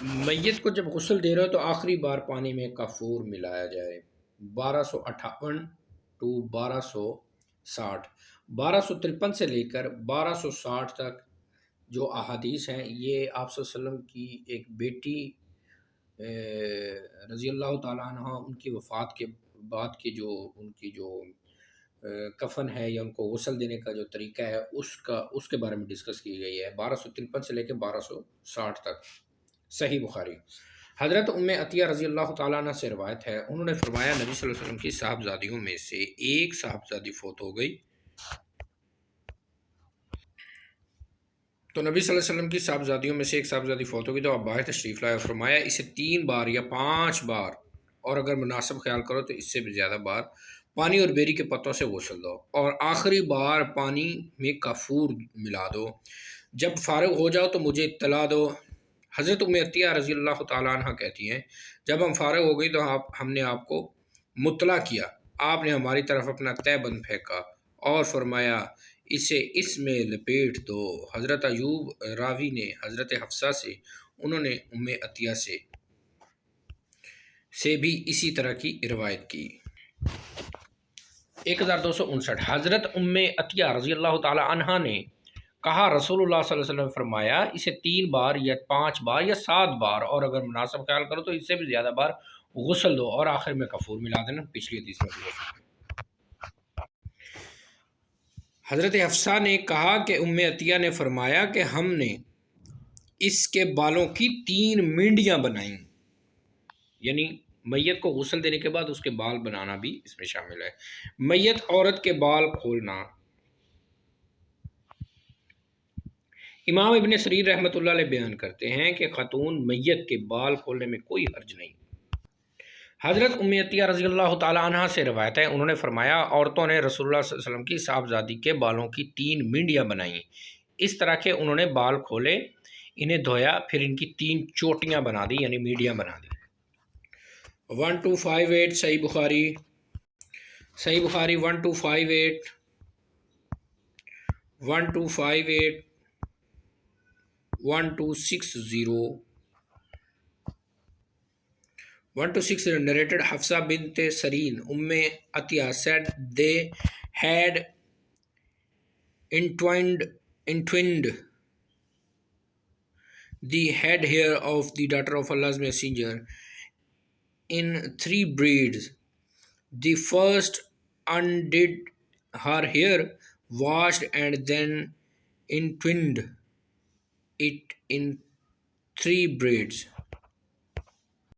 میت کو جب غسل دے رہے ہو تو آخری بار پانی میں کافور ملایا جائے۔ 1258 ٹو 1260، 1253 سے لے کر 1260 تک جو احادیث ہیں یہ آپ صلی اللہ علیہ وسلم کی ایک بیٹی رضی اللہ تعالیٰ عنہ ان کی وفات کے بعد کی جو ان کی جو کفن ہے یا ان کو غسل دینے کا جو طریقہ ہے اس کے بارے میں ڈسکس کی گئی ہے، 1253 سے لے کے 1260 تک، صحیح بخاری۔ حضرت ام عطیہ رضی اللہ تعالیٰ عنہ سے روایت ہے، انہوں نے فرمایا نبی صلی اللہ علیہ وسلم کی صاحبزادیوں میں سے ایک صاحبزادی فوت ہو گئی، تو نبی صلی اللہ علیہ وسلم کی صاحبزادیوں میں سے ایک صاحبزادی فوت ہو گئی تو آپ باہر تشریف لائے، فرمایا اسے 3 بار یا 5 بار، اور اگر مناسب خیال کرو تو اس سے بھی زیادہ بار، پانی اور بیری کے پتوں سے غسل دو، اور آخری بار پانی میں کافور ملا دو، جب فارغ ہو جاؤ تو مجھے اطلاع دو۔ حضرت ام عطیہ رضی اللہ تعالیٰ عنہ کہتی ہیں جب ہم فارغ ہو گئی تو ہم نے آپ کو مطلع کیا، آپ نے ہماری طرف اپنا تہ بند پھینکا اور فرمایا اسے اس میں لپیٹ دو۔ حضرت ایوب راوی نے حضرت حفصہ سے، انہوں نے ام عطیہ سے بھی اسی طرح کی روایت کی۔ 1259 حضرت ام عطیہ رضی اللہ تعالی عنہ نے کہا رسول اللہ صلی اللہ علیہ وسلم نے فرمایا اسے 3 بار یا 5 بار یا 7 بار، اور اگر مناسب خیال کرو تو اس سے بھی زیادہ بار غسل دو، اور آخر میں کافور ملا دینا، پچھلی حدیث میں بھی۔ حضرت حفصہ نے کہا کہ ام عطیہ نے فرمایا کہ ہم نے اس کے بالوں کی 3 منڈیاں بنائیں، یعنی میت کو غسل دینے کے بعد اس کے بال بنانا بھی اس میں شامل ہے۔ میت عورت کے بال کھولنا، امام ابن سریر رحمۃ اللہ علیہ بیان کرتے ہیں کہ خاتون میت کے بال کھولنے میں کوئی حرج نہیں۔ حضرت ام عطیہ رضی اللہ تعالی عنہ سے روایت ہے، انہوں نے فرمایا عورتوں نے رسول اللہ صلی اللہ علیہ وسلم کی صاحبزادی کے بالوں کی 3 منڈیاں بنائیں، اس طرح کہ انہوں نے بال کھولے، انہیں دھویا، پھر ان کی 3 چوٹیاں بنا دی، یعنی میڈیاں بنا دی۔ 1258 صحیح بخاری 1258 1258 1260 1260 narrated Hafsa bint Sareen Atiyah said they had entwined the head hair of the daughter of Allah's messenger in 3 braids. The first undid her hair, washed, and then entwined it in 3 braids.